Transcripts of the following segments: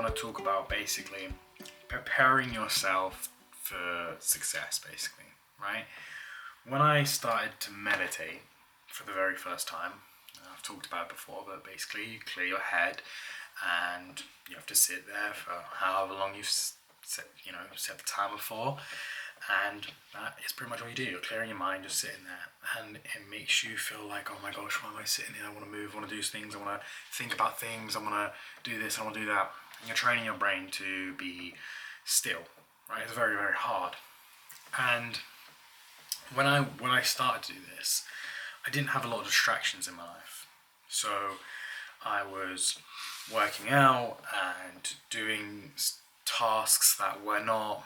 want to talk about basically preparing yourself for success, basically, right? When I started to meditate for the very first time, I've talked about it before, but basically you clear your head and you have to sit there for however long you've set the timer for, and that is pretty much what you do. You're clearing your mind, just sitting there, and it makes you feel like, oh my gosh, why am I sitting here? I want to move, I want to do things, I want to think about things, I want to do this, I want to do that. And you're training your brain to be still, right? It's very, very hard. And when I started to do this, I didn't have a lot of distractions in my life. So I was working out and doing tasks that were not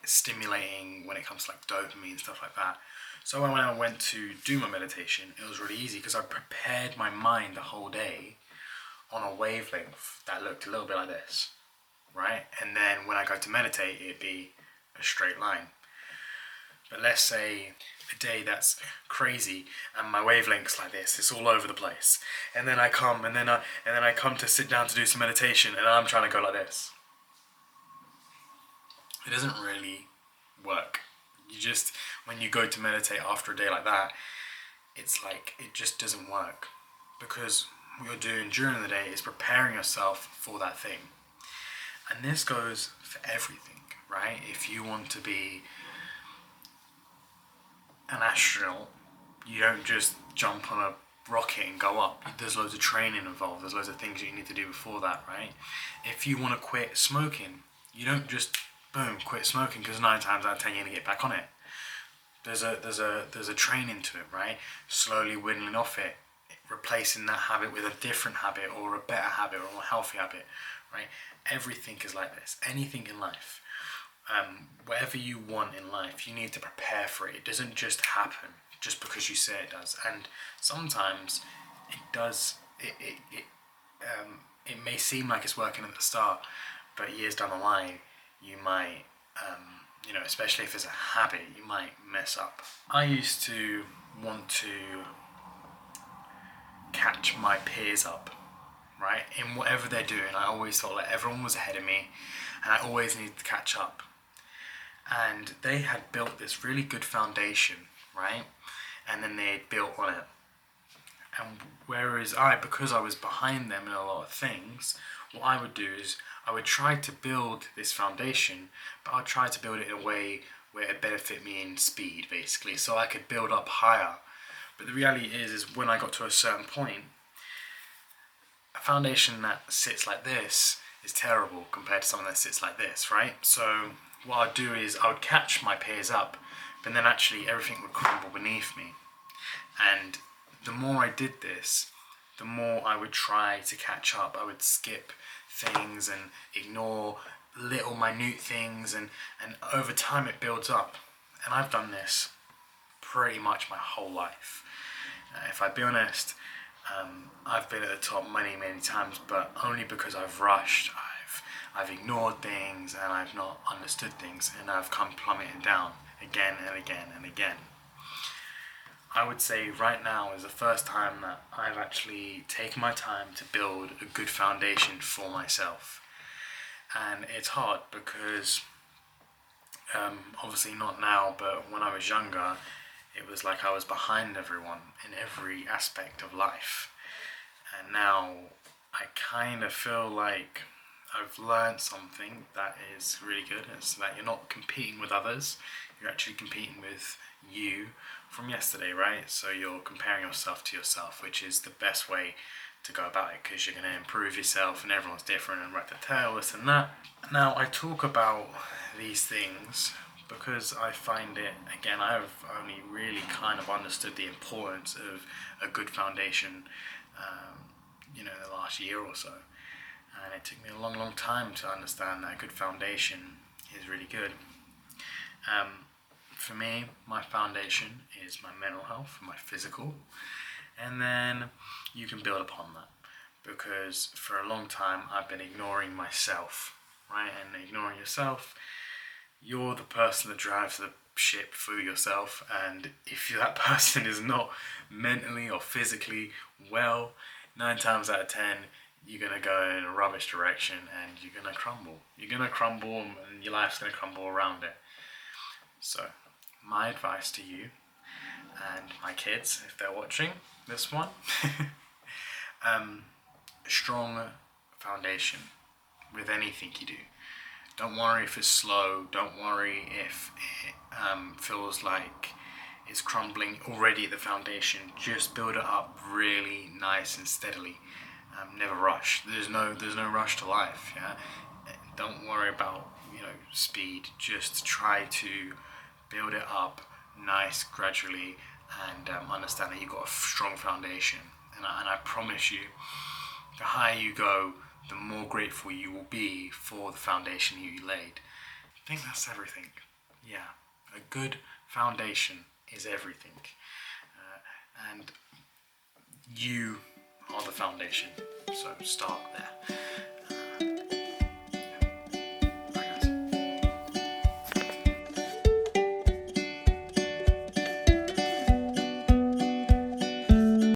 stimulating when it comes to like dopamine and stuff like that. So when I went to do my meditation, it was really easy because I prepared my mind the whole day on a wavelength that looked a little bit like this, right? And then when I go to meditate, it'd be a straight line. But let's say a day that's crazy and my wavelength's like this, it's all over the place. And then I come to sit down to do some meditation and I'm trying to go like this. It doesn't really work. When you go to meditate after a day like that, it's like, it just doesn't work. Because what you're doing during the day is preparing yourself for that thing. And this goes for everything, right? If you want to be an astronaut, you don't just jump on a rocket and go up. There's loads of training involved. There's loads of things you need to do before that, right? If you want to quit smoking, you don't just boom quit smoking because 9 times out of 10 you're gonna get back on it. There's a training to it, right? Slowly whittling off it, replacing that habit with a different habit or a better habit or a more healthy habit, right? Everything is like this. Anything in life. Whatever you want in life, you need to prepare for it. It doesn't just happen just because you say it does. And sometimes it does. It may seem like it's working at the start, but years down the line, you might, especially if it's a habit, you might mess up. I used to want to catch my peers up, right? In whatever they're doing, I always felt like everyone was ahead of me, and I always needed to catch up. And they had built this really good foundation, right? And then they had built on it. And whereas because I was behind them in a lot of things, what I would do is I would try to build this foundation, but I'd try to build it in a way where it benefit me in speed, basically, so I could build up higher. But the reality is when I got to a certain point, a foundation that sits like this is terrible compared to something that sits like this, right? So what I'd do is I would catch my peers up, but then actually everything would crumble beneath me. And the more I did this, the more I would try to catch up. I would skip things and ignore little minute things, and over time it builds up. And I've done this pretty much my whole life. If I'd be honest, I've been at the top many times, but only because I've rushed. I've ignored things and I've not understood things, and I've come plummeting down again and again and again. I would say right now is the first time that I've actually taken my time to build a good foundation for myself. And it's hard because, obviously not now, but when I was younger, it was like I was behind everyone in every aspect of life. And now I kind of feel like I've learned something that is really good. It's that you're not competing with others, you're actually competing with you from yesterday, right? So you're comparing yourself to yourself, which is the best way to go about it, because you're going to improve yourself and everyone's different and right to tell this and that. Now I talk about these things because I find it, again, I've only really kind of understood the importance of a good foundation in the last year or so. And it took me a long time to understand that a good foundation is really good. For me, my foundation is my mental health, my physical, and then you can build upon that. Because for a long time I've been ignoring myself, right? And ignoring yourself, you're the person that drives the ship for yourself, and if that person is not mentally or physically well, 9 times out of 10 you're going to go in a rubbish direction and you're going to crumble. You're going to crumble and your life's going to crumble around it. So, my advice to you and my kids, if they're watching this one, strong foundation with anything you do. Don't worry if it's slow. Don't worry if it feels like it's crumbling already at the foundation. Just build it up really nice and steadily. Never rush. There's no rush to life. Yeah. Don't worry about speed. Just try to build it up nice, gradually, and understand that you've got a strong foundation. And I promise you, the higher you go, the more grateful you will be for the foundation you laid. I think that's everything. Yeah, a good foundation is everything. And you are the foundation, so start there.